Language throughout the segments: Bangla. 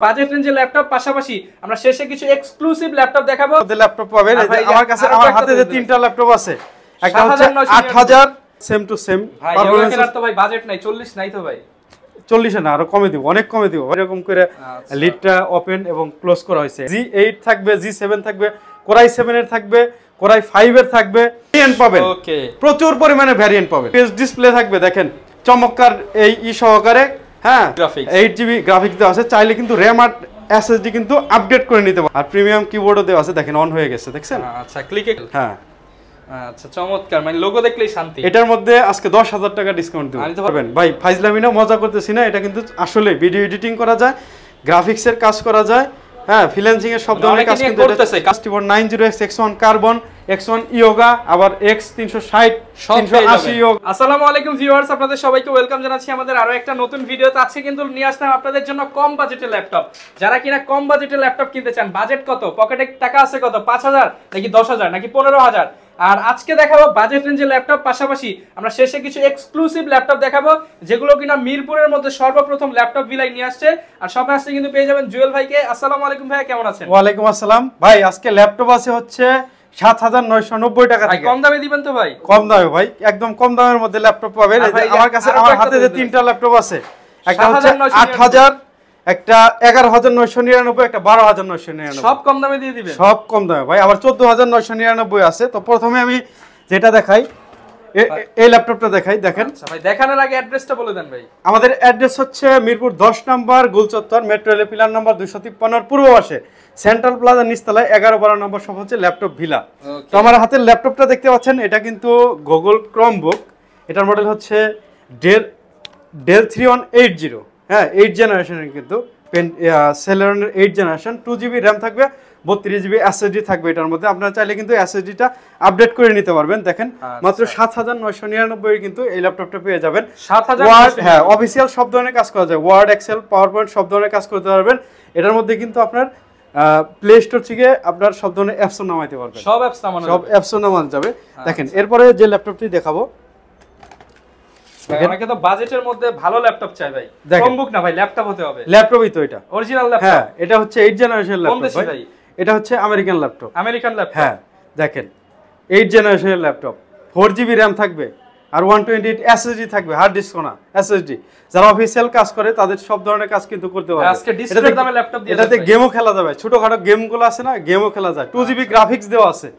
বাজেট রেঞ্জের ল্যাপটপ পাশাপাশি আমরা শেষে কিছু এক্সক্লুসিভ ল্যাপটপ দেখাবো। ল্যাপটপ পাবেন আমার কাছে, আমার হাতে যে তিনটা ল্যাপটপ আছে, একটা হচ্ছে 8000 সেম টু সেম। ভাই এর তো ভাই বাজেট নাই, 40 নাই তো ভাই। 40 না, আরো কমে দিব, অনেক কমে দিব। এরকম করে লিডটা ওপেন এবং ক্লোজ করা হয়েছে। G8 থাকবে, G7 থাকবে, কোরাই 7 এর থাকবে, কোরাই 5 এর থাকবে, ভেরিয়েন্ট পাবেন। ওকে, প্রচুর পরিমাণে ভেরিয়েন্ট পাবেন। পেজ ডিসপ্লে থাকবে, দেখেন চমৎকার এই সহকারে। হ্যাঁ, 8GB গ্রাফিক্স দেওয়া আছে। চাইলে কিন্তু RAM আর SSD কিন্তু আপডেট করে নিতে পারেন। আর প্রিমিয়াম কিবোর্ডও দেওয়া আছে, দেখেন অন হয়ে গেছে, দেখছেন? আচ্ছা, ক্লিকে হ্যাঁ, আচ্ছা চমৎকার, মানে লোগো দেখলেই শান্তি। এটার মধ্যে আজকে 10,000 টাকা ডিসকাউন্ট দিতে পারবেন ভাই। ফাইজলামি না, মজা করতেছি না, এটা কিন্তু আসলে ভিডিও এডিটিং করা যায়, গ্রাফিক্সের কাজ করা যায়। হ্যাঁ, ফ্রিল্যান্সিং এর সব ধরনের কাজ কিন্তু করতেছে। কাস্টিভার 90X X1 carbon, X1 yoga, আবার X360 380 ইয়োগা। আসসালামু আলাইকুম ভিউয়ার্স, আপনাদের সবাইকে ওয়েলকাম জানাচ্ছি আমাদের আরো একটা নতুন ভিডিওতে। আজকে কিন্তু নিয়ে আসলাম আপনাদের জন্য কম বাজেটের ল্যাপটপ। যারা কিনা কম বাজেটের ল্যাপটপ কিনতে চান, বাজেট কত, পকেটে টাকা আছে কত, 5000 নাকি 10000 নাকি 15000, আর আজকে দেখাবো বাজেট রেঞ্জের ল্যাপটপ। পাশাপাশি আমরা শেষে কিছু এক্সক্লুসিভ ল্যাপটপ দেখাবো, যেগুলো কিনা মিরপুরের মধ্যে সর্বপ্রথম ল্যাপটপ ভিলাই নিয়ে আসছে। আর সবাই আসছে কিন্তু পেয়ে যাবেন জুয়েল ভাইকে। আসসালামু আলাইকুম ভাই, কেমন আছেন? ওয়ালাইকুম আসসালাম ভাই। আজকে ল্যাপটপ আছে হচ্ছে 7990 টাকা থেকে। কম দামে দিবেন তো ভাই? কম দামে ভাই, একদম কম দামের মধ্যে ল্যাপটপ পাবেন। আমার কাছে, আমার হাতে যে তিনটা ল্যাপটপ আছে, একটা হচ্ছে 8000, একটা 11999, একটা 12999। সব কম দামে দিয়ে দিবেন? সব কম দামে ভাই। আবার 14999 আছে। তো প্রথমে আমি যেটা দেখাই, এই ল্যাপটপটা দেখাই, দেখেন। আচ্ছা ভাই, দেখানোর আগে অ্যাড্রেসটা বলে দেন ভাই। আমাদের অ্যাড্রেস হচ্ছে মিরপুর 10 নম্বর গোলচত্বর, মেট্রো রেল পিলার নম্বর 253 পূর্ব পাশে, সেন্ট্রাল প্লাজা নিচতলায় 11-12 নম্বর শপ হচ্ছে ল্যাপটপ ভিলা। তো আমার হাতের ল্যাপটপটা দেখতে পাচ্ছেন, এটা কিন্তু গুগল ক্রোমবুক। এটার মডেল হচ্ছে ডেল 3180। হ্যাঁ, 8 জেনারেশনের কিন্তু সেলেরনের 8 জেনারেশন। 2GB র্যাম থাকবে, 32GB SSD থাকবে এটার মধ্যে। আপনারা চাইলে কিন্তু SSDটা আপডেট করে নিতে পারবেন। দেখেন, মাত্র 7999 কিন্তু এই ল্যাপটপটা পেয়ে যাবেন। 7000। হ্যাঁ, অফিসিয়াল সব ধরনের কাজ করা যায়, ওয়ার্ড, এক্সেল, পাওয়ার পয়েন্ট সব ধরনের কাজ করতে পারবেন। এটার মধ্যে কিন্তু আপনার প্লে স্টোর থেকে আপনার সব ধরনের অ্যাপসও নামাইতে পারবেন। সব অ্যাপসও নামানো যাবে। দেখেন, এরপরে যে ল্যাপটপটি দেখাবো, অনেকে তো বাজেটের মধ্যে ভালো ল্যাপটপ চাই ভাই। ক্রোমবুক না ভাই, ল্যাপটপ হতে হবে। ল্যাপটপই তো এটা অরিজিনাল ল্যাপটপ। হ্যাঁ, এটা হচ্ছে 8 জেনারেশন ল্যাপটপ ভাই। এটা হচ্ছে আমেরিকান ল্যাপটপ। আমেরিকান ল্যাপটপ, হ্যাঁ। দেখেন, 8 জেনারেশনের ল্যাপটপ, 4GB র্যাম থাকবে, আর 128 SSD থাকবে, হার্ড ডিস্ক না SSD। যারা অফিসিয়াল কাজ করে তাদের সব ধরনের কাজ কিন্তু করতে পারবে। আজকে ডিসপ্লের দামে ল্যাপটপ দিয়ে এটাতে গেমও খেলা যাবে, ছোটখাটো গেমগুলো আছে না, গেমও খেলা যায়। 2GB গ্রাফিক্স দেওয়া আছে।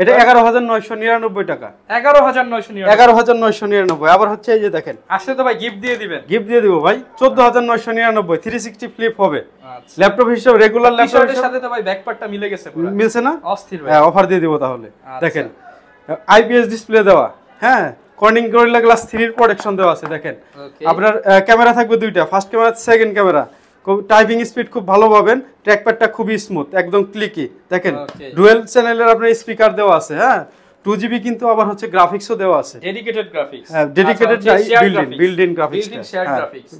এটা 11999 টাকা। 11999। আবার হচ্ছে এই যে দেখেন, আসলে তো ভাই গিফট দিয়ে দিবেন। গিফট দিয়ে দিব ভাই, 14999। 360 ফ্লিপ হবে ল্যাপটপ হিসেবে, রেগুলার ল্যাপটপের সাথে তো ভাই ব্যাকপার্টটা মিলে গেছে পুরো। মিলছে না? অস্থির ভাই। হ্যাঁ, অফার দিয়ে দিব তাহলে। দেখেন, IPS ডিসপ্লে দেওয়া। হ্যাঁ, কর্নিং গরিলা গ্লাস 3 এর প্রোটেকশন দেওয়া আছে। দেখেন, আপনার ক্যামেরা থাকবে দুইটা, first camera, second camera. Typing speed খুব ভালো পাবেন, ট্র্যাকপ্যাডটা খুবই স্মুথ, একদম ক্লিকি। দেখেন, ডুয়েল চ্যানেলের আপনার স্পিকার দেওয়া আছে। হ্যাঁ, 2GB কিন্তু আবার হচ্ছে গ্রাফিক্সও দেওয়া আছে, ডেডিকেটেড গ্রাফিক্স। হ্যাঁ, dedicated build-in graphics.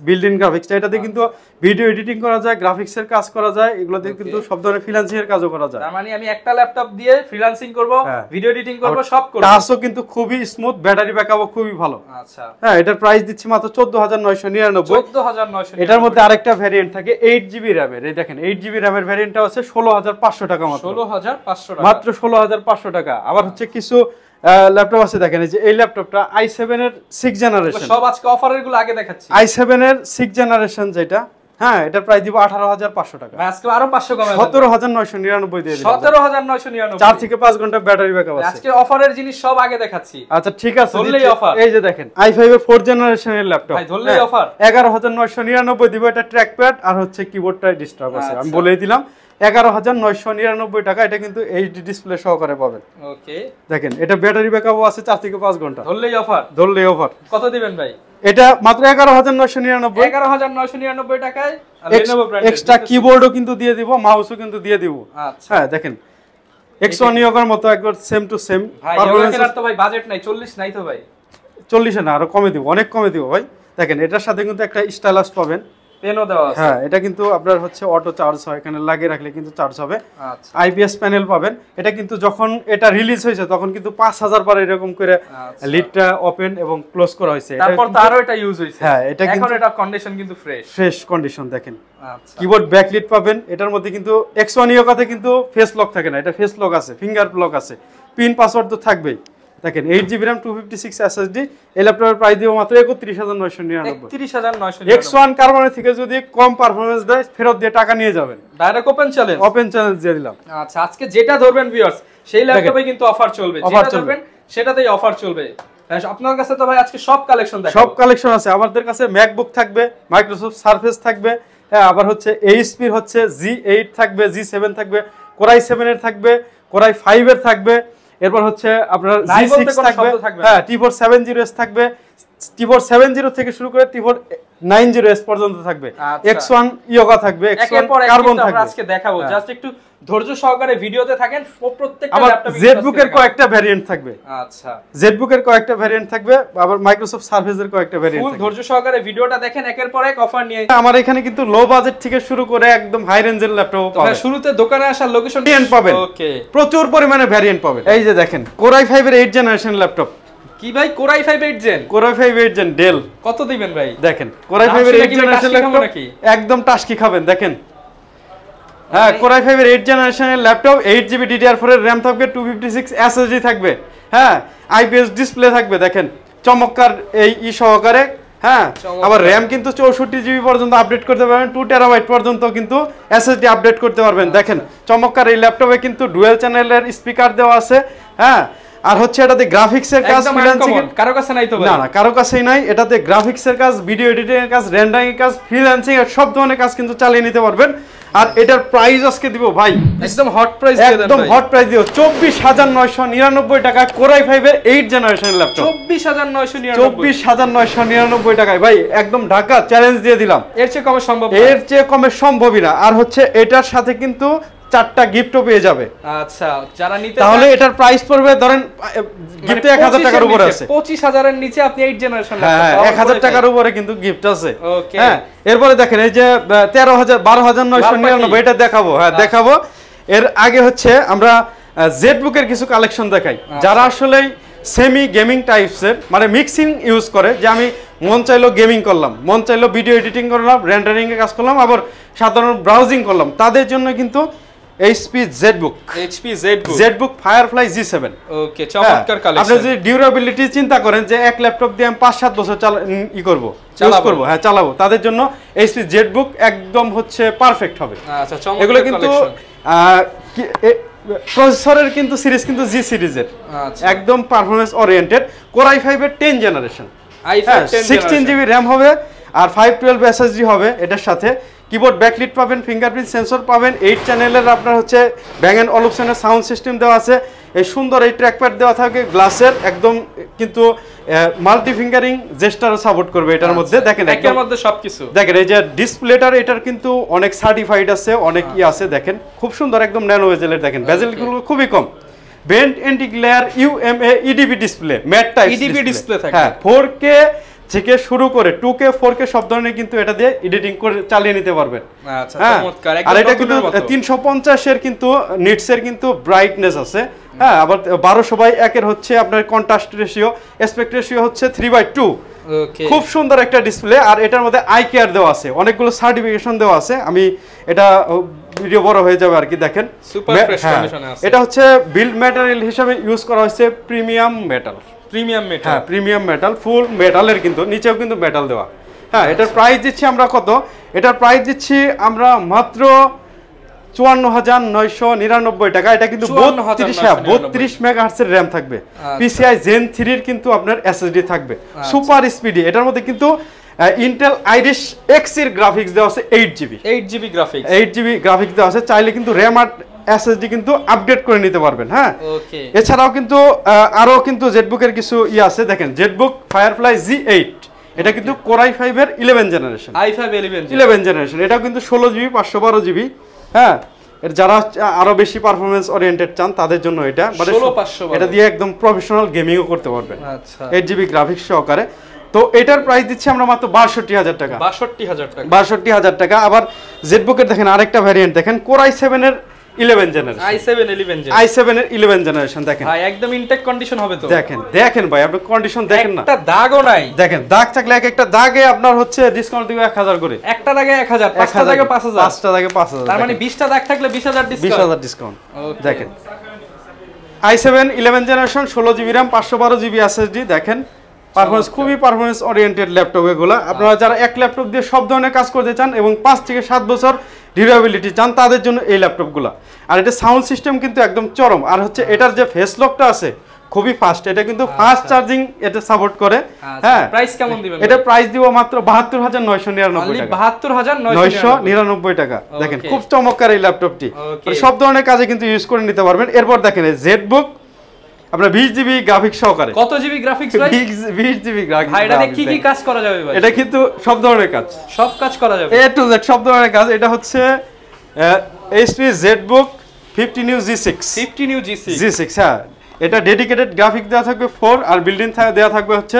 Build-in graphics এটাতে কিন্তু ভিডিও এডিটিং করা যায়, গ্রাফিক্সের কাজ করা যায়, এগুলোতে কিন্তু সব ধরনের ফ্রিল্যান্সিং এর কাজও করা যায়। তার মানে আমি একটা ল্যাপটপ দিয়ে ফ্রিল্যান্সিং করব, ভিডিও এডিটিং করব, সব করব। টাচও কিন্তু খুবই স্মুথ, ব্যাটারি ব্যাকআপও খুবই ভালো। আচ্ছা, হ্যাঁ, এটার প্রাইস দিচ্ছি মাত্র 14999। 14999। এটার মধ্যে আরেকটা ভেরিয়েন্ট থাকে 8GB র‍্যামের। এই দেখেন, 8GB র‍্যামের ভেরিয়েন্টটা আছে 16500 টাকা মাত্র। 16500 টাকা, মাত্র 16500 টাকা। আবার হচ্ছে কিছু ল্যাপটপ আছে, দেখেন এই যে এই ল্যাপটপটা i7 এর 6 জেনারেশন। সব আজকে অফারের গুলো আগে দেখাচ্ছি। i7 এর 6 জেনারেশন যেটা, হ্যাঁ, এটা প্রাইস দিব 18500 টাকা। আজকে আরো 500 কমে 17999 দিয়ে দিলাম। 17999। 4 থেকে 5 ঘন্টা ব্যাটারি ব্যাকআপ আছে। আজকে অফারের জিনিস সব আগে দেখাচ্ছি। আচ্ছা, ঠিক আছে, ধরলেই অফার। এই যে দেখেন, i5 এর 4 জেনারেশনের ল্যাপটপ, ভাই ধরলেই অফার। 11999 দিব। এটা ট্র্যাকপ্যাড আর হচ্ছে কিবোর্ডটাই ডিস্টার্ব আছে, আমি বলেই দিলাম। 11999 টাকা। এটা কিন্তু এইচডি ডিসপ্লে সহকারে পাবেন। ওকে, দেখেন, এটা ব্যাটারি ব্যাকআপও আছে 4 থেকে 5 ঘন্টা। ধরলেই অফার। ধরলেই অফার। কত দিবেন ভাই? এটা মাত্র 11999। 11999 টাকায় Lenovo ব্র্যান্ডের এক্সট্রা কিবোর্ডও কিন্তু দিয়ে দিব, মাউসও কিন্তু দিয়ে দিব। আচ্ছা, হ্যাঁ, দেখেন, X1 ইয়োগার মতো একবার সেম টু সেম। পারফরম্যান্স তো ভাই বাজেট নাই, 40 নাই তো ভাই। 40 না, আরো কমে দিব, অনেক কমে দিব ভাই। দেখেন, এটার সাথে কিন্তু একটা স্টাইলাস পাবেন। পেনও দেওয়া আছে। হ্যাঁ, এটা কিন্তু আপনার হচ্ছে অটো চার্জ হয়, এখানে লাগিয়ে রাখলে কিন্তু চার্জ হবে। আচ্ছা, আইপিএস প্যানেল পাবেন। এটা কিন্তু যখন এটা রিলিজ হয়েছে তখন কিন্তু 5000 বার এরকম করে আচ্ছা। লিডটা ওপেন এবং ক্লোজ করা হয়েছে। তারপর তো আরো এটা ইউজ হইছে। হ্যাঁ, এটা এখন কিন্তু এটা কন্ডিশন কিন্তু ফ্রেশ কন্ডিশন দেখেন। আচ্ছা, কিবোর্ড ব্যাকলিট পাবেন। এটার মধ্যে কিন্তু X1 ইয়োকাতে কিন্তু ফেস লক থাকে না, এটা ফেস লক আছে, ফিঙ্গার লক আছে, পিন পাসওয়ার্ড তো থাকবেই। দেখেন 8GB RAM 256 SSD। এই ল্যাপটপের প্রাইস দিব মাত্র 31999। 31999। X1 কার্বনের থেকে যদি কম পারফরম্যান্স দেয় ফেরত দিয়ে টাকা নিয়ে যাবেন। Direct open challenge. Open challenge দিয়ে দিলাম। আচ্ছা, আজকে যেটা ধরবেন ভিউয়ার্স সেই ল্যাপটপে কিন্তু অফার চলবে, অফার যেটা চলবে। ধরবেন সেটাতেই অফার চলবে। আপনার কাছে তো ভাই আজকে সব কালেকশন দেখাবো। সব কালেকশন আছে আমাদের কাছে। ম্যাকবুক থাকবে, মাইক্রোসফট সারফেস থাকবে, হ্যাঁ, আবার হচ্ছে এইচপির হচ্ছে G8 থাকবে, G7 থাকবে, কোরাই 7 এর থাকবে, কোরাই 5 এর থাকবে, এরপর হচ্ছে আপনার G6 থাকবে, হ্যাঁ, T470S থাকবে, T470 থেকে শুরু করে T490S পর্যন্ত থাকবে। X1 ইয়োগা থাকবে, X1 কার্বন থাকবে। আজকে দেখাবো, জাস্ট একটু ধৈর্য সহকারে ভিডিওতে থাকেন। প্রত্যেকটা আবার ল্যাপটপে জেটবুক এর কয়েকটা ভ্যারিয়েন্ট থাকবে। আচ্ছা, জেটবুক এর কয়েকটা ভ্যারিয়েন্ট থাকবে, আবার মাইক্রোসফট সারফেস এর কয়েকটা ভ্যারিয়েন্ট ফুল থাকবে। ধৈর্য সহকারে ভিডিওটা দেখেন, একের পর এক অফার নিয়ে। আমার এখানে কিন্তু লো বাজেট থেকে শুরু করে একদম হাই রেঞ্জের ল্যাপটপ পাবেন। শুরুতে দোকানে আসার লোকেশন পাবেন। ওকে, প্রচুর পরিমাণে ভ্যারিয়েন্ট পাবেন। এই যে দেখেন কোরাই 5 এর 8 জেনারেশন ল্যাপটপ। কি ভাই, core i 5 8 gen? Core i 5 8 gen Dell. কত দিবেন ভাই? দেখেন কোরাই 5 এর 8 জেনারেশন ল্যাপটপ একদম টাস্কি খাবেন। দেখেন, হ্যাঁ, কোরাই 5 এর 8 জেনারেশনের ল্যাপটপ, 8GB DDR4 এর RAM থাকবে, 256 SSD থাকবে, হ্যাঁ, আইপিএস ডিসপ্লে থাকবে। দেখেন চমৎকার এই সহকারে, হ্যাঁ, আবার RAM কিন্তু 64GB পর্যন্ত আপডেট করতে পারবেন, 2TB পর্যন্ত কিন্তু SSD আপডেট করতে পারবেন। দেখেন চমৎকার এই ল্যাপটপে কিন্তু ডুয়াল চ্যানেলের স্পিকার দেওয়া আছে, হ্যাঁ, আর হচ্ছে এটাতে গ্রাফিক্সের কাজ, ফ্রিল্যান্সিং কারো কাছে নাই তো ভাই? না, কারো কাছেই নাই। এটাতে গ্রাফিক্সের কাজ, ভিডিও এডিটিং এর কাজ, রেন্ডারিং এর কাজ, ফ্রিল্যান্সিং এর সব ধরনের কাজ কিন্তু চালিয়ে নিতে পারবেন। আর এটার প্রাইস আজকে দিব ভাই একদম হট প্রাইস দিয়ে দেন, একদম হট প্রাইস দিব 24999 টাকায় কোরাই 5 এর 8 জেনারেশন ল্যাপটপ। 24999 টাকায় ভাই, একদম ঢাকা চ্যালেঞ্জ দিয়ে দিলাম। এর চেয়ে কমে সম্ভব না? এর চেয়ে কমে সম্ভবই না। আর হচ্ছে এটার সাথে কিন্তু 4টা গিফটও পেয়ে যাবে। আচ্ছা, যারা নিতে তাহলে এটার প্রাইস পড়বে ধরেন গিফটে 1000 টাকার উপরে আছে। 25000 এর নিচে আপনি 8 জেনারেশন ল্যাপটপ, হ্যাঁ, 1000 টাকার উপরে কিন্তু গিফট আছে। ওকে, হ্যাঁ, এরপরে দেখেন এই যে 12999 এটা দেখাবো, হ্যাঁ দেখাবো। এর আগে হচ্ছে আমরা জেটবুকের কিছু কালেকশন দেখাই, যারা আসলে সেমি গেমিং টাইপসের, মানে মিক্সিং ইউজ করে, যে আমি মন চাইলো গেমিং করলাম, মন চাইলো ভিডিও এডিটিং করলাম, রেন্ডারিং এর কাজ করলাম, আবার সাধারণ ব্রাউজিং করলাম, তাদের জন্য কিন্তু HP জেটবুক ফায়ারফ্লাই G7। ওকে, চমৎকার কালেকশন। আপনি যদি ডিউরেবিলিটি চিন্তা করেন যে এক ল্যাপটপ দিয়ে আমি 5-7 বছর ইউজ করব, হ্যাঁ চালাবো, তাদের জন্য HP জেটবুক একদম হচ্ছে পারফেক্ট হবে। আচ্ছা, চমৎকার। এগুলো কিন্তু প্রসেসরের কিন্তু সিরিজ কিন্তু G সিরিজের, একদম পারফরম্যান্স ওরিয়েন্টেড। কোরাই 5 এর 10 জেনারেশন, 16GB RAM হবে, আর 512 SSD হবে এটার সাথে। কিবোর্ড ব্যাকলিট পাবেন, ফিঙ্গারপ্রিন্ট সেন্সর পাবেন, 8 চ্যানেলের আপনার হচ্ছে ব্যাং এন্ড অলুপশনের সাউন্ড সিস্টেম দেওয়া আছে, এই সুন্দর এই ট্র্যাকপ্যাড দেওয়া থাকে গ্লাসের, একদম কিন্তু মাল্টি ফিঙ্গারিং জেস্টারও সাপোর্ট করবে এটার মধ্যে। দেখেন এর মধ্যে সবকিছু দেখেন, এই যে ডিসপ্লেটার এটার কিন্তু অনেক সার্টিফাইড আছে, অনেক আছে। দেখেন খুব সুন্দর, একদম ন্যানো বেজেলের, দেখেন বেজেলগুলো খুবই কম। Bent anti glare UMA EDB display, matte type EDB display থাকে, হ্যাঁ, 4K থেকে শুরু করে 2K 4K সব ধরনের কিন্তু এটা দিয়ে এডিটিং করে চালিয়ে নিতে পারবেন। আচ্ছা, চমৎকার। আর এটা কিন্তু 350 এর কিন্তু নিটস এর কিন্তু ব্রাইটনেস আছে, হ্যাঁ, আবার 12:1 এর হচ্ছে আপনার কন্ট্রাস্ট রেশিও, অ্যাসপেক্ট রেশিও হচ্ছে 3/2। ওকে, খুব সুন্দর একটা ডিসপ্লে। আর এটার মধ্যে আই কেয়ার দেওয়া আছে, অনেকগুলো সার্টিফিকেশন দেওয়া আছে। আমি এটা ভিডিও বড় হয়ে যাবে আর কি। দেখেন সুপার ফ্রেশ কন্ডিশনে আছে। এটা হচ্ছে বিল্ড ম্যাটেরিয়াল হিসেবে ইউজ করা হয়েছে প্রিমিয়াম মেটাল, হ্যাঁ, প্রিমিয়াম মেটাল, ফুল মেটালের, কিন্তু নিচেও কিন্তু মেটাল দেওয়া। হ্যাঁ, এটার প্রাইস দিচ্ছি আমরা কত? এটার প্রাইস দিচ্ছি আমরা মাত্র 54999 টাকা। এটা কিন্তু 32 মেগাহার্টজের RAM থাকবে, PCI Gen 3 এর কিন্তু আপনার SSD থাকবে, সুপার স্পিডি। এটার মধ্যে কিন্তু ইন্টেল আইরিশ X এর গ্রাফিক্স দেওয়া আছে, 8GB গ্রাফিক্স দেওয়া আছে। চাইলে কিন্তু RAM আর SSD কিন্তু আপডেট করে নিতে পারবেন। হ্যাঁ, ওকে। এছাড়াও কিন্তু আরো কিন্তু জেটবুকের কিছু আছে। দেখেন জেটবুক ফায়ারফ্লাই G8, এটা কিন্তু কোরাই 5 এর 11 জেনারেশন, i5 11 জেনারেশন। এটাও কিন্তু 16GB 512GB। হ্যাঁ, এর যারা আরো বেশি পারফরম্যান্স ওরিয়েন্টেড চান তাদের জন্য এটা, মানে এটা দিয়ে একদম প্রফেশনাল গেমিংও করতে পারবেন। আচ্ছা, 8GB গ্রাফিক্স সহকারে। তো এটার প্রাইস দিচ্ছি আমরা মাত্র ৬২,০০০ টাকা। ৬২,০০০ টাকা। ৬২,০০০ টাকা। আবার জেটবুকের দেখেন আরেকটা ভ্যারিয়েন্ট দেখেন, কোর i7 এর 11 জেনারেশন, i7 এর 11 জেনারেশন দেখেন ভাই একদম ইনটেক কন্ডিশন হবে তো। দেখেন ভাই, আপনি কন্ডিশন দেখেন না, একটা দাগও নাই। দেখেন দাগ থাকলে এক একটা দাগে আপনার হচ্ছে ডিসকাউন্ট দিবে ১০০০ করে, একটা দাগে ১০০০, পাঁচটা দাগে ৫০০০, পাঁচটা দাগে ৫০০০, তার মানে 20টা দাগ থাকলে ২০০০০ ডিসকাউন্ট, ২০০০০ ডিসকাউন্ট। দেখেন i7 11 generation 16GB RAM 512GB SSD দেখেন, পারফরম্যান্স খুবই পারফরম্যান্স ওরিয়েন্টেড ল্যাপটপ এগুলো। আপনারা যারা এক ল্যাপটপ দিয়ে সব ধরনের কাজ করতে চান এবং ৫ থেকে ৭ বছর ডিউরেবিলিটি চান তাদের জন্য এই ল্যাপটপগুলো। আর এটা সাউন্ড সিস্টেম কিন্তু একদম চরম, আর হচ্ছে এটার যে ফেস লকটা আছে খুবই ফাস্ট, এটা কিন্তু ফাস্ট চার্জিং এটা সাপোর্ট করে। হ্যাঁ, প্রাইস কেমন দিবেন? এটা প্রাইস দিব মাত্র ৭২,৯৯৯ টাকা, ৭২,৯৯৯ টাকা। দেখেন খুব চমৎকার এই ল্যাপটপটি, সব ধরনের কাজে কিন্তু ইউজ করে নিতে পারবেন। এরপর দেখেন এই জেটবুক আপনার 20GB গ্রাফিক্স সহকারে। কত জিবি গ্রাফিক্স ভাই? 20GB graphics. ভাই এটাতে কি কি কাজ করা যাবে ভাই? এটা কিন্তু সব ধরনের কাজ, সব কাজ করা যাবে, A to Z সব ধরনের কাজ। এটা হচ্ছে HP ZBook 50 G6, 50 new G6। হ্যাঁ, এটা ডেডিকেটেড গ্রাফিক দেওয়া থাকবে 4, আর বিল্ডিং দেওয়া থাকবে হচ্ছে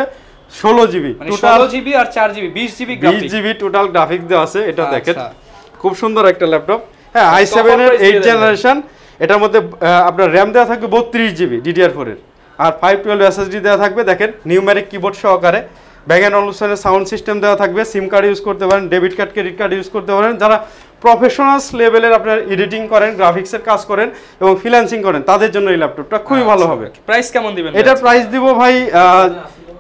16GB, মানে 16GB আর 4GB 20GB graphic, 20GB total graphic দেওয়া আছে। এটা দেখেন খুব সুন্দর একটা ল্যাপটপ। হ্যাঁ, i7 এর 8 জেনারেশন, এটার মধ্যে আপনার র্যাম দেওয়া থাকবে 32GB DDR4 এর, আর 512 SSD দেওয়া থাকবে। দেখেন নিউমেরিক কিবোর্ড সহকারে, ব্যাগ অ্যান্ড অলুশনের সাউন্ড সিস্টেম দেওয়া থাকবে, সিম কার্ড ইউজ করতে পারেন, debit card credit card use করতে পারেন। যারা প্রফেশনালস লেভেলের আপনার এডিটিং করেন, গ্রাফিক্সের কাজ করেন এবং ফ্রিল্যান্সিং করেন তাদের জন্য এই ল্যাপটপটা খুবই ভালো হবে। প্রাইস কেমন দিবেন? এটার প্রাইস দিব ভাই,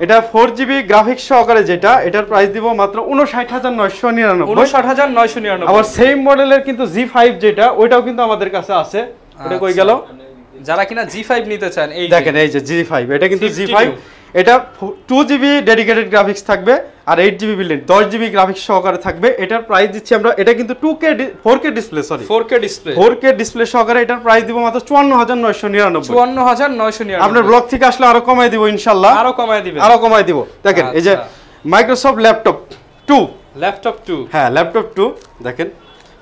এটা 4GB গ্রাফিক্স সহকারে যেটা, এটার প্রাইস দিব মাত্র ৫৯,৯৯৯। ৫৯,৯৯৯। আবার সেম মডেলের কিন্তু G5 যেটা, ওইটাও কিন্তু আমাদের কাছে আছে। ওটা কই গেল? যারা কিনা G5 নিতে চান এই দেখেন, এই যে G5, এটা কিন্তু G5, এটা 2GB ডেডিকেটেড গ্রাফিক্স থাকবে আর 8GB বিল্ডিং 10GB গ্রাফিক্স সহকারে থাকবে। এটার প্রাইস দিচ্ছি আমরা, এটা কিন্তু 4K display, sorry 4K display সহকারে। এটার প্রাইস দিব মাত্র ৫৪,৯৯৯। ৫৪,৯৯৯। আপনার ব্লগ থেকে আসলে আরো কমাই দিব ইনশাআল্লাহ, আরো কমাই দিব। দেখেন এই যে মাইক্রোসফট ল্যাপটপ 2, হ্যাঁ ল্যাপটপ 2 দেখেন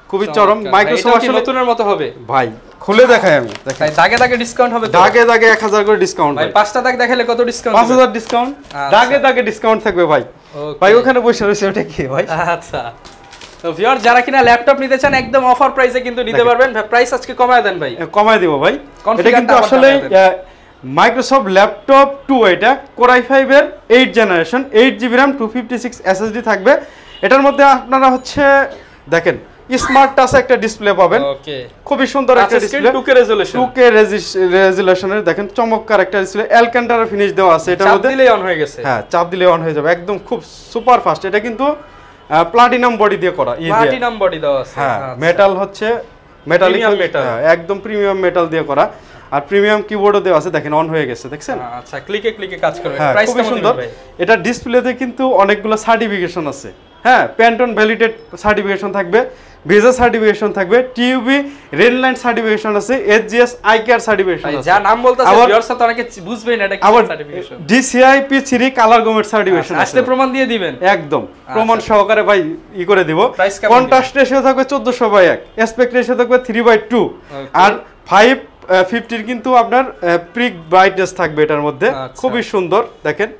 খুবই চরম। মাইক্রোসফট আসলে নতুনের মতো হবে ভাই, খুলে দেখাই আমি। দেখেন দাগে দাগে ডিসকাউন্ট হবে তো? দাগে ১০০০ করে ডিসকাউন্ট ভাই, 5টা দাগ দেখালে কত ডিসকাউন্ট? ৫০০০ ডিসকাউন্ট, দাগে ডিসকাউন্ট থাকবে ভাই। ভাই ওখানে বসে রয়েছে, ওটা কি ভাই? আচ্ছা, তো ভিউয়ার যারা কিনা ল্যাপটপ নিতে চান একদম অফার প্রাইসে কিন্তু নিতে পারবেন। প্রাইস আজকে কমায় দেন ভাই। কমায় দিব ভাই। এটা কিন্তু আসলে মাইক্রোসফট ল্যাপটপ 2, এটা কোর i5 এর 8 জেনারেশন, 8GB RAM 256 SSD থাকবে। এটার মধ্যে আপনারা হচ্ছে দেখেন স্মার্ট টাচ একটা ডিসপ্লে পাবেন, ওকে খুবই সুন্দর একটা ডিসপ্লে, 2K রেজোলিউশন, 2K রেজোলিউশনের দেখেন চমৎকার একটা ডিসপ্লে, অ্যালকান্টারা ফিনিশ দেওয়া আছে। এটার মধ্যে চাপ দিলেই অন হয়ে গেছে। হ্যাঁ, চাপ দিলে অন হয়ে যাবে, একদম খুব সুপার ফাস্ট। এটা কিন্তু প্লাটিনাম বডি দিয়ে করা, প্লাটিনাম বডি দেওয়া আছে। হ্যাঁ, মেটাল হচ্ছে মেটালিক মেটাল, একদম প্রিমিয়াম মেটাল দিয়ে করা, আর প্রিমিয়াম কিবোর্ডও দেওয়া আছে। দেখেন অন হয়ে গেছে, দেখছেন? আচ্ছা, ক্লিকে কাজ করবে। প্রাইস খুব সুন্দর। এটা ডিসপ্লেতে কিন্তু অনেকগুলো সার্টিফিকেশন আছে। হ্যাঁ, প্যান্টন ভ্যালিডেট সার্টিফিকেশন থাকবে, ভিসা সার্টিফিকেশন থাকবে, টিউবি রেড লাইন সার্টিফিকেশন আছে, এসজিএস আই কেয়ার সার্টিফিকেশন আছে। যা নাম বলতাছে ভিউয়ার্স তো অনেকে বুঝবেই না এটা কি certification. DCI P3 colour government certification আছে। আসলে প্রমাণ দিয়ে দিবেন? একদম প্রমাণ সহকারে ভাই করে দিব। কন্ট্রাস্ট রেশিও থাকবে 1400/1, অ্যাসপেক্ট রেশিও থাকবে 3/2, আর 550 কিন্তু আপনার প্রিক ব্রাইটনেস থাকবে এটার মধ্যে। খুবই সুন্দর। দেখেন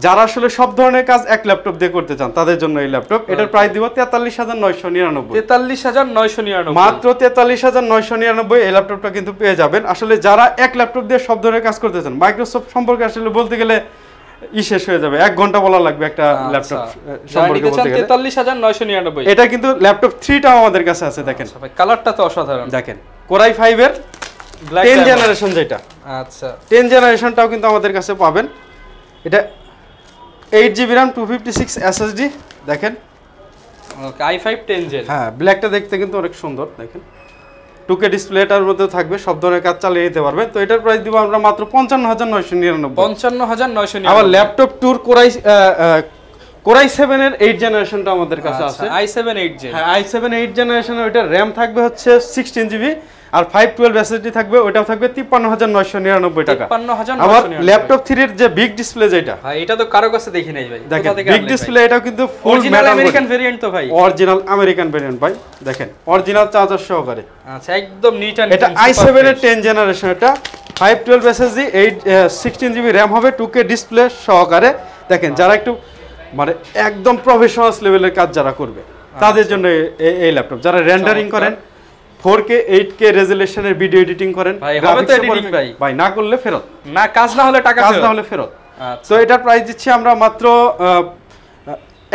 যারা আসলে সব ধরনের কাজ এক ল্যাপটপ দিয়ে করতে চান তাদের জন্য এই ল্যাপটপ। এটার প্রাইস দিব 43,999। 43,999 মাত্র 43,999 এই ল্যাপটপটা কিন্তু পেয়ে যাবেন। আসলে যারা এক ল্যাপটপ দিয়ে সব ধরনের কাজ করতে চান, মাইক্রোসফট সম্পর্কে আসলে বলতে গেলে শেষ হয়ে যাবে, 1 ঘন্টা বলা লাগবে একটা ল্যাপটপ সম্পর্কে বলতে গেলে। 43,999। এটা কিন্তু ল্যাপটপ 3টাও আমাদের কাছে আছে। দেখেন কালারটা তো অসাধারণ। দেখেন কোর i5 এর 10 জেনারেশন যেটা, আচ্ছা 10 জেনারেশনটাও কিন্তু আমাদের কাছে পাবেন। এটা 8GB RAM 256 SSD দেখেন। ওকে, i5 10 জেন। হ্যাঁ, ব্ল্যাকটা দেখতে কিন্তু অনেক সুন্দর। দেখেন 2K ডিসপ্লেটার মধ্যে থাকবে, সব ধরনের কাজ চালিয়ে নিতে পারবেন। তো এটার প্রাইস দিব আমরা মাত্র 55,999। 55,999। আবার ল্যাপটপ টুর কোর i7 এর 8 জেনারেশনটা আমাদের কাছে আছে। i7 8 gen. হ্যাঁ, i7 8 জেনারেশনের ওইটা RAM থাকবে হচ্ছে 16GB, আর 512 SSD থাকবে, ওইটাও থাকবে 53,999 টাকা। 53,999। আবার ল্যাপটপ 3 এর যে বিগ ডিসপ্লে যেটা, ভাই এটা তো কারো কাছে দেখি নাই ভাই। দেখেন বিগ ডিসপ্লে, এটাও কিন্তু ফুল অরিজিনাল আমেরিকান ভেরিয়েন্ট তো ভাই। অরিজিনাল আমেরিকান ভেরিয়েন্ট ভাই। দেখেন অরিজিনাল চার্জার সহকারে। আচ্ছা, একদম নিট এন্ড এটা i7 এর 10 জেনারেশন, এটা 512 SSD 16GB RAM হবে, 2K ডিসপ্লে সহকারে। দেখেন যারা একটু মানে একদম প্রফেশনাল লেভেলের কাজ যারা করবে তাদের জন্য এই ল্যাপটপ, যারা রেন্ডারিং করেন 4K 8K রেজোলিউশনের ভিডিও এডিটিং করেন, ভাই না করলে ফেরত, না কাজ না হলে টাকা, কাজ না হলে ফেরত। তো এটার প্রাইস দিচ্ছি আমরা মাত্র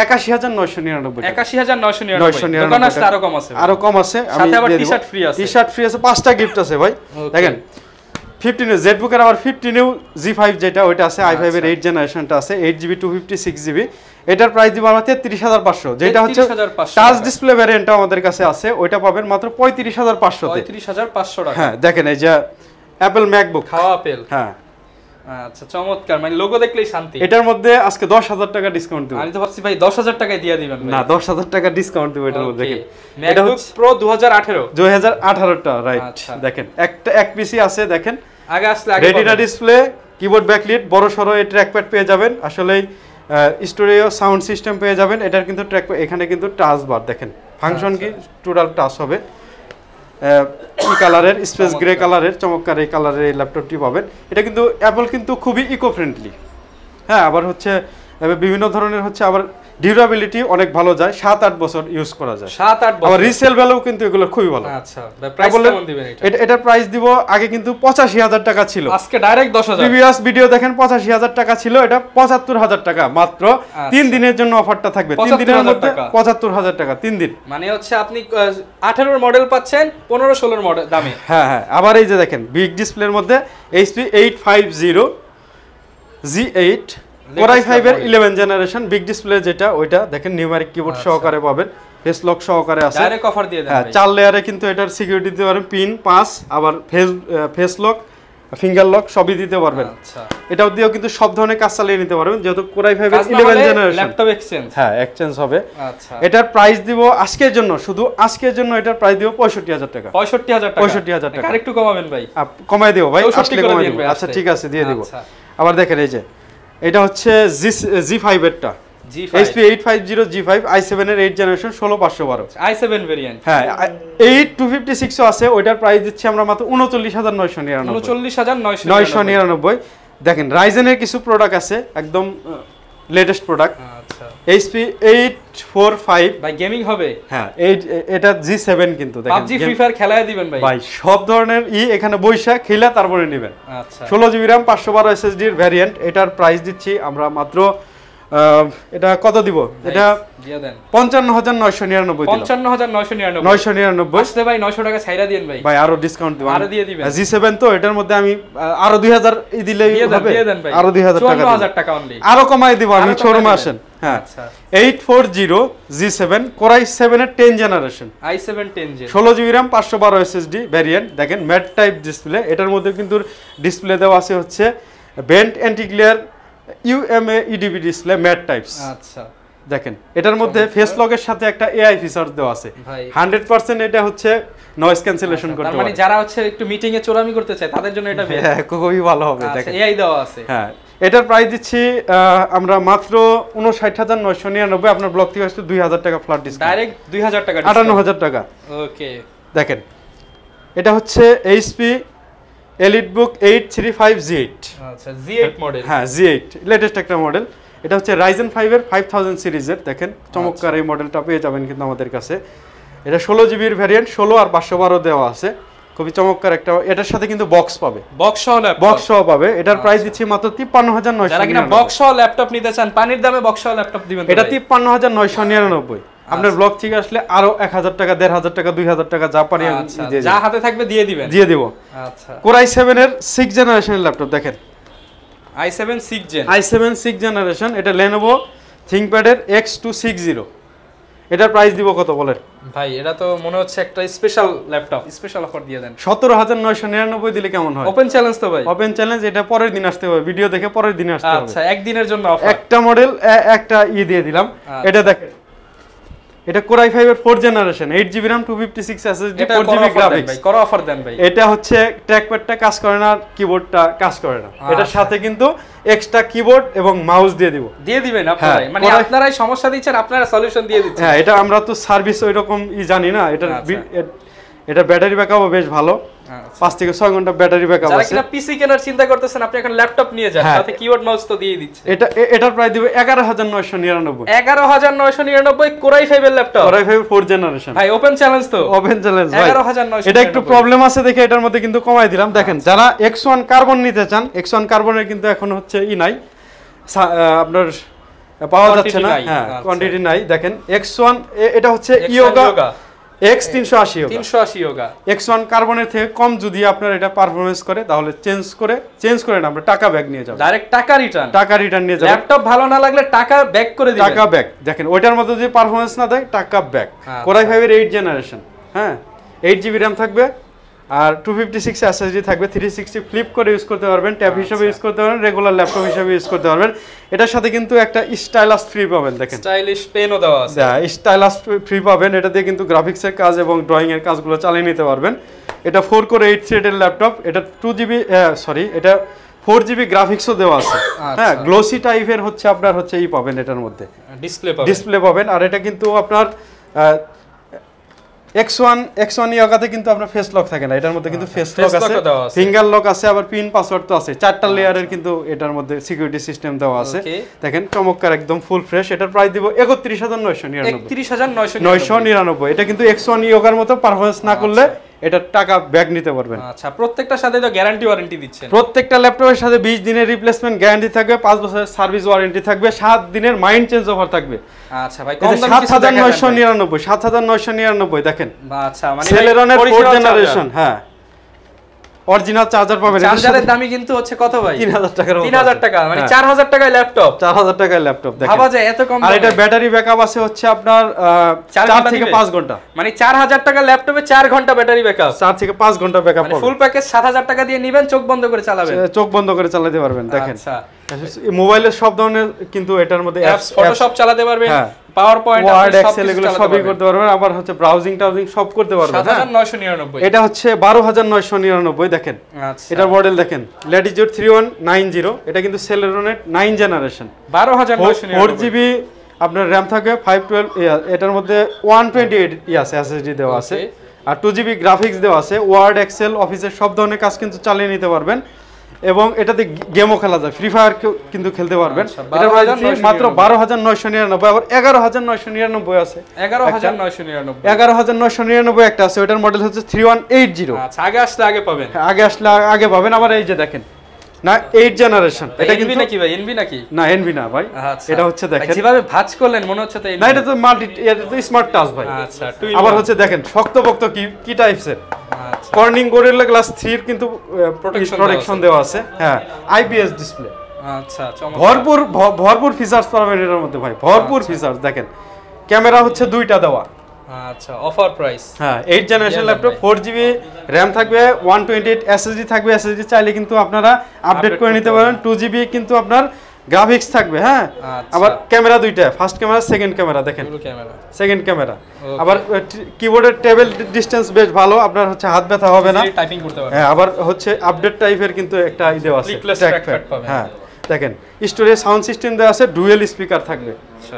৮১,৯৯৯ ৮১,৯৯৯ দোকানে আসলে আরো কম আছে, আরো কম আছে। সাথে আবার টি-শার্ট ফ্রি আছে, টি-শার্ট ফ্রি আছে, 5টা গিফট আছে ভাই। দেখেন 15 জেডবুক এর আবার 15 G5 যেটা ওইটা আছে, i5 এর 8 জেনারেশনটা আছে, 8GB 256GB। এটার প্রাইস দিব আমরা ৩৩৫০০, যেটা হচ্ছে টাচ ডিসপ্লে ভ্যারিয়েন্টটা আমাদের কাছে আছে, ওইটা পাবেন মাত্র ৩৫৫০০ তে। ৩৫৫০০ টাকা। হ্যাঁ দেখেন এই যে অ্যাপল ম্যাকবুক, খাওয়া আপেল। হ্যাঁ আচ্ছা চমৎকার, মানে লোগো দেখলেই শান্তি। এটার মধ্যে আজকে ১০,০০০ টাকা ডিসকাউন্ট দেব। আমি তো ভাবছি ভাই ১০,০০০ টাকায় দিয়ে দিবেন না, ১০,০০০ টাকা ডিসকাউন্ট দেব এটার মধ্যে। দেখেন ম্যাকবুক প্রো 2018 টা, রাইট। দেখেন একটা এক পিসি আছে, দেখেন আগে আসলে আগে রেটিনা ডিসপ্লে, কিবোর্ড ব্যাকলিট, বড় সরো এই ট্র্যাকপ্যাড পেয়ে যাবেন, আসলে স্টোরিও সাউন্ড সিস্টেম পেয়ে যাবেন। এটার কিন্তু ট্র্যাকপ্যাড, এখানে কিন্তু টাচ বার দেখেন, ফাংশন কি টোটাল টাচ হবে। ই কালারের, স্পেস গ্রে কালারের, চমৎকার এই কালারের এই ল্যাপটপটি পাবেন। এটা কিন্তু অ্যাপল কিন্তু খুবই ইকো ফ্রেন্ডলি। হ্যাঁ, আবার হচ্ছে বিভিন্ন ধরনের হচ্ছে আবার ডিউরেবিলিটি অনেক ভালো যায়, 7-8 বছর ইউজ করা যায়, 7-8 বছর। আবার রিসেল ভ্যালু কিন্তু এগুলো খুবই ভালো। আচ্ছা প্রাইস কেমন দিবেন এটা? এটার প্রাইস দিব আগে কিন্তু ৮৫,০০০ টাকা ছিল, আজকে ডাইরেক্ট ১০,০০০। প্রিভিয়াস ভিডিও দেখেন ৮৫,০০০ টাকা ছিল, এটা ৭৫,০০০ টাকা মাত্র। 3 দিনের জন্য অফারটা থাকবে, 3 দিনের মধ্যে ৭৫,০০০ টাকা 3 দিন। মানে হচ্ছে আপনি 18 মডেল পাচ্ছেন 15-16 মডেল দামে। হ্যাঁ হ্যাঁ, আবার এই যে দেখেন বিগ ডিসপ্লের মধ্যে HP 850 G8 Core i5 এর 11 জেনারেশন বিগ ডিসপ্লে যেটা, ওইটা দেখেন নিউমেরিক কিবোর্ড সহকারে পাবেন, ফেস লক সহকারে আছে, ডাইরেক্ট অফার দিয়ে দেন। হ্যাঁ 4 লেয়ারে কিন্তু এটার সিকিউরিটি দিতে পারবেন, পিন 5, আবার ফেস লক, ফিঙ্গার লক সবই দিতে পারবেন। আচ্ছা, এটাও দিয়েও কিন্তু সব ধরনের কাজ চালিয়ে নিতে পারবেন, যেহেতু Core i5 এর 11 জেনারেশন। ল্যাপটপ এক্সচেঞ্জ, হ্যাঁ এক্সচেঞ্জ হবে। আচ্ছা, এটার প্রাইস দিব আজকের জন্য, শুধু আজকের জন্য এটার প্রাইস দিব ৬৫,০০০ টাকা। ৬৫,০০০ টাকা। আরেকটু কমাবেন ভাই? কমাই দেব ভাই, আসলে কমাই দেব। আচ্ছা ঠিক আছে, দিয়ে দিব। আবার দেখেন এই যে এটা হচ্ছে G5 এরটা, HP 850 G5 i7 এর 8 জেনারেশন 16512 i7 ভেরিয়েন্ট। হ্যাঁ 8256 ও আছে, ওইটার প্রাইস দিচ্ছি আমরা মাত্র ৩৯,৯৯৯। ৩৯,৯৯৯। দেখেন রাইজেনের কিছু প্রোডাক্ট আছে, একদম লেটেস্ট প্রোডাক্ট। আচ্ছা, HP 845 ভাই গেমিং হবে। হ্যাঁ এটা G7 কিন্তু দেখেন, PUBG ফ্রি ফায়ার খেলায় দিবেন ভাই। ভাই সব ধরনের এখানে বৈশা খেলা তারপরে নেবেন। আচ্ছা, 16GB RAM 512 SSD এর ভ্যারিয়েন্ট। এটার প্রাইস দিচ্ছি আমরা মাত্র এটা কত দিব, এটা দিয়ে দেন ৫৫,৯৯৯ ৫৫,৯৯৯ আসলে ভাই 900 টাকা ছাইরা দিবেন ভাই। ভাই আরো ডিসকাউন্ট দিব, আরো দিয়ে দিবেন। G7 তো এটার মধ্যে আমি আরো ২০০০ দিলেই হবে, আরো ২০০০ টাকা ৫৪,০০০ টাকা অনলি, আরো কমাই দিব আমি, শোরুমে আসেন। হ্যাঁ আচ্ছা, 840 G7 Core i7 এর 10 generation, i7 10 gen, 16GB RAM 512 SSD variant. দেখেন ম্যাট টাইপ ডিসপ্লে, এটার মধ্যে কিন্তু ডিসপ্লে দেওয়া আছে হচ্ছে bent anti glare UMA EDB display matte types. আচ্ছা, দেখেন এটার মধ্যে ফেস লকের সাথে একটা AI ফিচার দেওয়া আছে, 100% এটা হচ্ছে নয়েজ ক্যান্সেলেশন করতে পারে। মানে যারা হচ্ছে একটু মিটিং এ চোরামি করতে চায় তাদের জন্য এটা বেস্ট, হ্যাঁ খুবই ভালো হবে। দেখেন AI দেওয়া আছে। হ্যাঁ এটার প্রাইস দিচ্ছি আমরা মাত্র ৫৯,৯৯৯। আপনার ব্লক থেকে আসলে ২০০০ টাকা ফ্ল্যাট ডিসকাউন্ট, ডাইরেক্ট ২০০০ টাকা, ৫৮,০০০ টাকা। ওকে, দেখেন এটা হচ্ছে HP EliteBook 835 G8। আচ্ছা, G8 মডেল। হ্যাঁ G8 লেটেস্ট একটা মডেল, এটা হচ্ছে Ryzen 5 এর 5000 সিরিজের। দেখেন চমৎকার এই মডেলটা পেয়ে যাবেন কিন্তু আমাদের কাছে। এটা 16GB এর ভ্যারিয়েন্ট, 16 আর 512 দেওয়া আছে, খুবই চমৎকার একটা। এটার সাথে কিন্তু বক্স পাবে, বক্স সহ ল্যাপটপ, বক্স সহ পাবে। এটার প্রাইস দিচ্ছি মাত্র ৫৩,৯৯৯। যারা কিনা বক্স সহ ল্যাপটপ নিতে চান, পানির দামে বক্স সহ ল্যাপটপ দিবেন এটা ৫৩,৯৯৯। আপনার ব্লগ থেকে আসলে আরো ১০০০ টাকা, ১৫০০ টাকা, ২০০০ টাকা যা পারি যা হাতে থাকবে দিয়ে দিবেন, দিয়ে দিব। আচ্ছা, Core i7 এর 6 জেনারেশনের ল্যাপটপ। দেখেন i7 6 জেন, i7 6 জেনারেশন, এটা Lenovo ThinkPad এর X260। এটার প্রাইস দিব কত বলেন ভাই? এটা তো মনে হচ্ছে একটা স্পেশাল ল্যাপটপ, স্পেশাল অফার দিয়ে দেন। ১৭,৯৯৯ দিলে কেমন হয়? ওপেন চ্যালেঞ্জ তো ভাই, ওপেন চ্যালেঞ্জ। এটা পরের দিন আসতে হবে, ভিডিও দেখে পরের দিন আসতে হবে। আচ্ছা, একদিনের জন্য অফার, একটা মডেল একটা দিয়ে দিলাম। এটা দেখেন, এটা Core i5 এর 4 generation, 8GB RAM 256 SSD 4GB graphics. ভাই করো অফার দেন ভাই। এটা হচ্ছে ট্র্যাকপ্যাডটা কাজ করে না, কিবোর্ডটা কাজ করে না, এটার সাথে কিন্তু এক্সট্রা কিবোর্ড এবং মাউস দিয়ে দিবেন আপনারাই, মানে আপনারাই সমস্যা দিচ্ছেন, আপনারা সলিউশন দিয়ে দিচ্ছেন। হ্যাঁ এটা আমরা তো সার্ভিস ওইরকম জানি না, এটা ব্যাটারি ব্যাকআপও বেশ ভালো, 5 থেকে 6 ঘন্টা ব্যাটারি ব্যাকআপ আছে। যারা কিনা পিসি কেনার চিন্তা করতেছেন, আপনি এখন ল্যাপটপ নিয়ে যান, সাথে কিবোর্ড মাউস তো দিয়ে দিচ্ছে। এটার প্রাইস দিব 11999। 11999 কোরাই 5 এর ল্যাপটপ, কোরাই 5 4th জেনারেশন। ভাই ওপেন চ্যালেঞ্জ তো, ওপেন চ্যালেঞ্জ ভাই। 11999 এটা একটু প্রবলেম আছে দেখে এটার মধ্যে কিন্তু কমাই দিলাম। দেখেন যারা X1 কার্বন নিতে চান, X1 কার্বনের কিন্তু এখন হচ্ছে নাই, আপনার পাওয়া যাচ্ছে না, হ্যাঁ কোয়ান্টিটি নাই। দেখেন X1 এটা হচ্ছে ইয়োগা X380 ইয়োগা। X1 কার্বনের থেকে কম যদি আপনার এটা পারফরম্যান্স করে তাহলে চেঞ্জ করে না, আমরা টাকা ব্যাক নিয়ে যাব, ডাইরেক্ট টাকা রিটার্ন নিয়ে যাব। ল্যাপটপ ভালো না লাগলে টাকা ব্যাক করে দিবেন, টাকা ব্যাক। দেখেন ওইটার মধ্যে যদি পারফরম্যান্স না দেয় টাকা ব্যাক। কোরাই 5 এর 8th জেনারেশন, হ্যাঁ 8GB RAM থাকবে আর 256 SSD থাকবে, 360 ফ্লিপ করে ইউজ করতে পারবেন, ট্যাব হিসেবে ইউজ করতে পারবেন, রেগুলার ল্যাপটপ হিসেবে ইউজ করতে পারবেন। এটার সাথে কিন্তু একটা স্টাইলাস ফ্রি পাবেন, দেখেন স্টাইলিশ পেনও দেওয়া আছে, স্টাইলাস ফ্রি পাবেন। এটা দিয়ে কিন্তু গ্রাফিক্সের কাজ এবং ড্রয়িং এর কাজগুলো চালিয়ে নিতে পারবেন। এটা 4 কোর 8 থ্রেডের ল্যাপটপ, এটা 4GB গ্রাফিক্সও দেওয়া আছে, হ্যাঁ গ্লোসি টাইপের হচ্ছে আপনার হচ্ছে পাবেন, এটার মধ্যে ডিসপ্লে পাবেন। আর এটা কিন্তু আপনার X1 ইয়োগাতে কিন্তু আপনার ফেস লক থাকে না, এটার মধ্যে কিন্তু ফেস লক আছে, ফিঙ্গার লক আছে, আবার পিন পাসওয়ার্ড তো আছে, 4টা লেয়ারের কিন্তু এটার মধ্যে সিকিউরিটি সিস্টেম দেওয়া আছে। দেখেন চমৎকার একদম ফুল ফ্রেশ। এটার প্রাইস দিব 31999। এটা কিন্তু X1 ইয়োগার মতো পারফরম্যান্স না করলে এটা টাকা ব্যাক নিতে পারবেন। আচ্ছা, প্রত্যেকটার সাথে তো গ্যারান্টি ওয়ারেন্টি দিচ্ছেন? প্রত্যেকটা ল্যাপটপের সাথে 20 দিনের রিপ্লেসমেন্ট গ্যারান্টি থাকবে, 5 বছরের সার্ভিস ওয়ারেন্টি থাকবে, 7 দিনের মাইন্ড চেঞ্জ অফার থাকবে। আচ্ছা ভাই, কম দামে 7999 দেখেন। আচ্ছা, মানে সেলেরনের 4th জেনারেশন, হ্যাঁ অরিজিনাল চার্জার পাবেন। চার্জারের দামই কিন্তু হচ্ছে কত ভাই? 3000 টাকার। 3000 টাকা, মানে 4000 টাকায় ল্যাপটপ। 4000 টাকায় ল্যাপটপ দেখেন, ভাবা যায় এত কম। আর এটা ব্যাটারি ব্যাকআপ আছে হচ্ছে আপনার 4 থেকে 5 ঘন্টা, মানে 4000 টাকা ল্যাপটপে 4 ঘন্টা ব্যাটারি ব্যাকআপ, 4 থেকে 5 ঘন্টা ব্যাকআপ পাবেন। ফুল প্যাকেজ 7000 টাকা দিয়ে নেবেন, চোখ বন্ধ করে চালাবেন, চোখ বন্ধ করে চালাতে পারবেন। দেখেন আচ্ছা, মোবাইলের সব ধরনের কিন্তু এটার মধ্যে অ্যাপস, ফটোশপ চালাতে পারবেন, পাওয়ারপয়েন্ট, ওয়ার্ড, এক্সেল এগুলো সবই করতে পারবেন, আবার হচ্ছে ব্রাউজিং সব করতে পারবেন। 7999। এটা হচ্ছে 12999 দেখেন। আচ্ছা, এটা মডেল দেখেন Latitude 3190, এটা কিন্তু Celeron 9 জেনারেশন, 12999। 4GB আপনার RAM থাকবে, 512, এটার মধ্যে 128 আছে SSD দেওয়া আছে, আর 2GB গ্রাফিক্স দেওয়া আছে। ওয়ার্ড, এক্সেল, অফিসের সব ধরনের কাজ কিন্তু চালিয়ে নিতে পারবেন, এবং এটাতে গেমও খেলা যায়, ফ্রি ফায়ার কিন্তু খেলতে পারবেন। এটা মাত্র 12999। আবার 11999 আছে, 11999 একটা আছে, ওটার মডেল হচ্ছে 3180। আচ্ছা, আগে আসলে আগে পাবেন। আবার এই যে দেখেন না 8th জেনারেশন, এটা কিন্তু নাকি ভাই এনভি নাকি? না এনভি না ভাই, এটা হচ্ছে দেখেন যেভাবে ভাঁজ করলেন মনে হচ্ছে তো না, এটা তো এটা তো স্মার্ট টাচ ভাই। আচ্ছা, আবার হচ্ছে দেখেন শক্তপোক্ত কি টাইপসের, আচ্ছা, কর্নিং গরিলা গ্লাস 3 এর কিন্তু প্রোটেকশন দেওয়া আছে, হ্যাঁ আইপিএস ডিসপ্লে। আচ্ছা, ভরপুর ফিচারস পাবেন এর মধ্যে ভাই, ভরপুর ফিচারস। দেখেন ক্যামেরা হচ্ছে 2টা দেওয়া, আচ্ছা অফার প্রাইস, হ্যাঁ 8th generation laptop, 4GB RAM থাকবে, 128 SSD থাকবে। SSD চাইলে কিন্তু আপনারা আপডেট করে নিতে পারেন। 2GB কিন্তু আপনার গ্রাফিক্স থাকবে, হ্যাঁ। আবার ক্যামেরা 2টা, ফার্স্ট ক্যামেরা, সেকেন্ড ক্যামেরা, দেখেন সেকেন্ড ক্যামেরা। আবার কিবোর্ডের টেবিল ডিসটেন্স বেশ ভালো, আপনার হচ্ছে হাত ব্যথা হবে না, টাইপিং করতে পারবেন। হ্যাঁ, আবার হচ্ছে আপডেট টাইপের কিন্তু একটা দেওয়া আছে, হ্যাঁ দেখেন স্টোরেজ সাউন্ড সিস্টেম দেওয়া আছে, ডুয়েল স্পিকার থাকবে,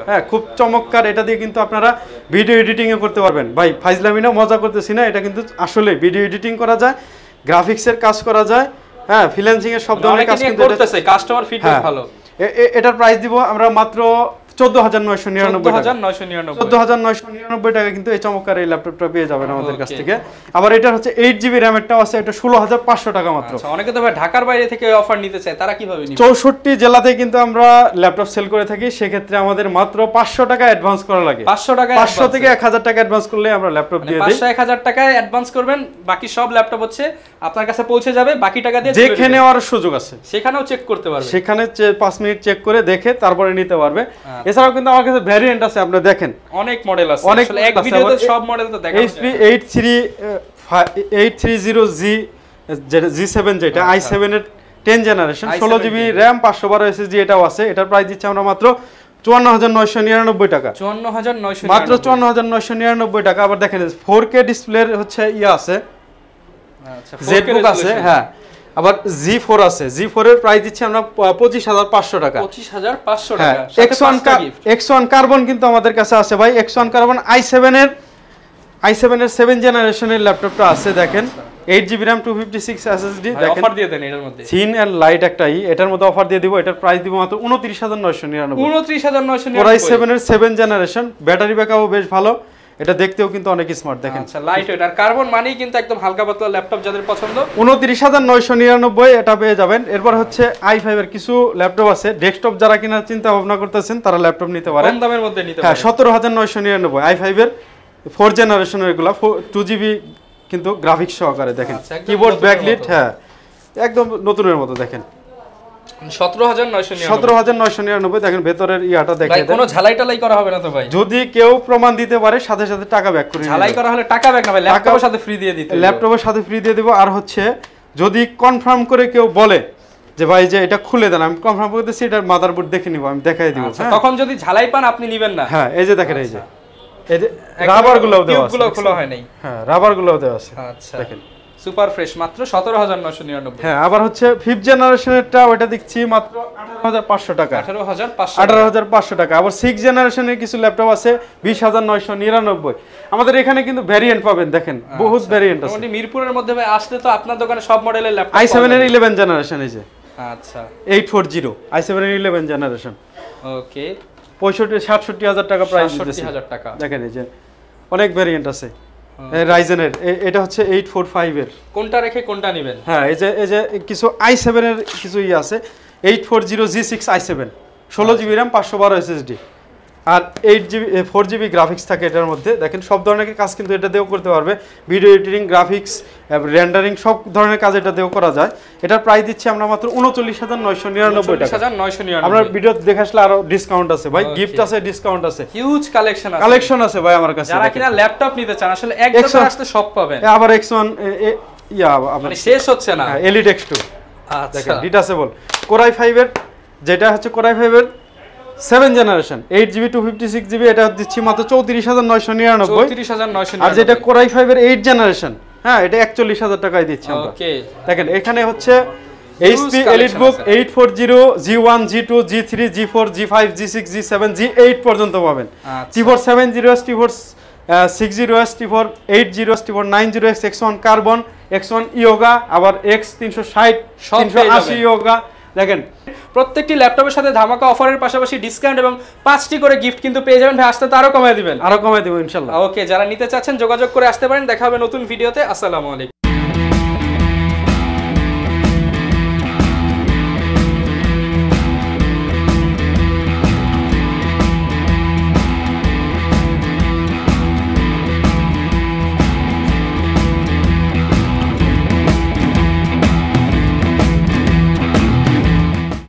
হ্যাঁ খুব চমৎকার। এটা দিয়ে কিন্তু আপনারা ভিডিও এডিটিং এ করতে পারবেন। ভাই ফাইজলামি না, মজা করতেছি না, এটা কিন্তু আসলে ভিডিও এডিটিং করা যায়, গ্রাফিক্সের কাজ করা যায়, হ্যাঁ ফ্রিল্যান্সিং এর সব ধরনের কাজ কিন্তু করতেছে, কাস্টমার ফিডব্যাক ভালো। এটার প্রাইস দিব আমরা মাত্র 14999 টাকা কিন্তু এই চমৎকার এই ল্যাপটপটা পেয়ে যাবেন আমাদের কাছ থেকে। আবার এটা হচ্ছে 8GB RAM এরটাও আছে, এটা 16500 টাকা মাত্র। আচ্ছা, অনেকে তো ভাই ঢাকার বাইরে থেকে অফার নিতে চায়, তারা কিভাবে নিবে? 64 জেলাতে কিন্তু আমরা ল্যাপটপ সেল করে থাকি, সেক্ষেত্রে আমাদের মাত্র 500 টাকা অ্যাডভান্স করা লাগে। 500 থেকে 1000 টাকা অ্যাডভান্স করলে আমরা ল্যাপটপ দিয়ে দিই। 500-1000 টাকায় অ্যাডভান্স করবেন, বাকি সব ল্যাপটপ হচ্ছে আপনার কাছে পৌঁছে যাবে, বাকি টাকা দিয়ে যেখানে নেওয়ার সুযোগ আছে সেখানেও চেক করতে পারবে, সেখানে 5 মিনিট চেক করে দেখে তারপরে নিতে পারবে। এছাড়াও কিন্তু আমার কাছে ভ্যারিয়েন্ট আছে, আপনি দেখেন অনেক মডেল আছে, আসলে এক ভিডিওতে সব মডেল তো দেখা HP 830G G7 যেটা i7 এর 10 জেনারেশন, 16GB RAM, 512 SSD এটাও আছে। এটার প্রাইস দিচ্ছি আমরা মাত্র 54999 টাকা, 54999 মাত্র 54999 টাকা। আবার দেখেন 4K ডিসপ্লের হচ্ছে আছে, আচ্ছা জেটবুক আছে, হ্যাঁ আবার G4 আছে। G4 এর প্রাইস দিচ্ছি আমরা 25500 টাকা, 25500 হ্যাঁ। টাকা। X1 কার্বন কিন্তু আমাদের কাছে আছে ভাই, X1 কার্বন i7 এর i7 এর 7 জেনারেশনের ল্যাপটপটা আছে দেখেন 8GB RAM 256 SSD দেখেন অফার দিয়ে দেন এটার মধ্যে থিন এন্ড লাইট একটাই এটার মধ্যে অফার দিয়ে দিব এটার প্রাইস দিব মাত্র 29999 29999 Core i7 এর 7 জেনারেশন ব্যাটারি ব্যাকআপও বেশ ভালো এটা দেখতেও কিন্তু অনেক স্মার্ট দেখেন আচ্ছা লাইট ওয়েট আর কার্বন মানেই কিন্তু একদম হালকা পাতলা ল্যাপটপ যাদের পছন্দ 29999 এটা পেয়ে যাবেন এরপর হচ্ছে i5 এর কিছু ল্যাপটপ আছে ডেস্কটপ যারা কিনার চিন্তা ভাবনা করতেছেন তারা ল্যাপটপ নিতে পারেন কম দামের মধ্যে নিতে হ্যাঁ পারেন 17999 i5 এর 4 জেনারেশনের এগুলা 2GB কিন্তু গ্রাফিক্স সহকারে দেখেন আচ্ছা, একদম কিবোর্ড নতুনের ব্যাকলিট মতো। হ্যাঁ একদম নতুনের মতো দেখেন 17999 17999 দেখেন ভেতরের ইয়াটা ভাই দেখেন কোনো ঝালাই টালাই করা হবে না তো ভাই যদি কেউ প্রমাণ দিতে পারে সাথে সাথে টাকা ব্যাক করে ঝালাই করা হলে টাকা ব্যাক না ভাই ল্যাপটপের সাথে ফ্রি দিয়ে দিতে হবে। ল্যাপটপের সাথে ফ্রি দিয়ে দেব আর হচ্ছে যদি কনফার্ম করে কেউ বলে যে ভাই যে এটা খুলে দেন আমি কনফার্ম করে দিচ্ছি এটার মাদারবোর্ড দেখে নিব আমি দেখাই দিব আচ্ছা, তখন যদি ঝালাই পান আপনি নেবেন না হ্যাঁ এই যে দেখেন এই যে রাবার গুলোও দেওয়া আছে গুলো খোলা হয় নাই হ্যাঁ রাবার গুলোও দেওয়া আছে আচ্ছা দেখেন সুপার ফ্রেশ মাত্র 17999 হ্যাঁ আবার হচ্ছে 5th জেনারেশনেরটা ওটা দিচ্ছি মাত্র 18500 টাকা 18500 18500 টাকা আবার 6th জেনারেশনের কিছু ল্যাপটপ আছে 20999 আমাদের এখানে কিন্তু ভেরিয়েন্ট পাবেন দেখেন বহুত ভেরিয়েন্ট আছে মোটামুটি মিরপুরের মধ্যে ভাই আসলে তো আপনার দোকানে সব মডেলের ল্যাপটপ i7 এর 11 জেনারেশন এই যে আচ্ছা 840 i7 এর 11 জেনারেশন ওকে 65 হাজার টাকা প্রাইস 67000 টাকা দেখেন এই যে অনেক ভেরিয়েন্ট আছে রাইজেনের এটা হচ্ছে 845 এর কোনটা রেখে কোনটা নেবেন হ্যাঁ এই যে কিছু i7 এর কিছু আছে 840G6 i7 16GB RAM 512 SSD আর 8GB 4GB গ্রাফিক্স থাকে এটার মধ্যে দেখেন সব ধরনের কাজ কিন্তু এটা দিয়েও করতে পারবে ভিডিও এডিটিং গ্রাফিক্স রেন্ডারিং সব ধরনের কাজ এটা দিয়েও করা যায় এটার প্রাইস দিচ্ছি আমরা মাত্র 39999 টাকা 39999 আপনার ভিডিও দেখে আসলে আরো ডিসকাউন্ট আছে ভাই গিফট আছে ডিসকাউন্ট আছে হিউজ কালেকশন আছে কালেকশন আছে ভাই আমার কাছে যারা কিনা ল্যাপটপ নিতে চান আসলে এক দোকানে আসলে সব পাবেন আবার X1 ইয়া মানে শেষ হচ্ছে না Elite X2 আচ্ছা দেখেন ডিটাচেবল Core i5 এর যেটা হচ্ছে Core i5 এর 7 জেনারেশন 8GB 256GB এটা দিচ্ছি মাত্র 34999 34999 আর যেটা Core i5 এর 8 জেনারেশন হ্যাঁ এটা 41000 টাকায় দিচ্ছি আমরা ওকে দেখেন এখানে হচ্ছে HP EliteBook 840 G1 G2 G3 G4 G5 G6 G7 G8 পর্যন্ত পাবেন T4 70S T4 60S T4 80S T4 90S X1 Carbon X1 Yoga আবার X360 380 Yoga দেখেন প্রত্যেকটি ল্যাপটপের সাথে ধামাকা অফারের পাশাপাশি ডিসকাউন্ট এবং 5টি করে গিফট কিন্তু পেয়ে যাবেন ভাই আসতে তো আরো কমিয়ে দিবেন আরো কমিয়ে দেব ইনশাআল্লাহ ওকে যারা নিতে চাচ্ছেন যোগাযোগ করে আসতে পারেন দেখা হবে নতুন ভিডিওতে আসসালামু আলাইকুম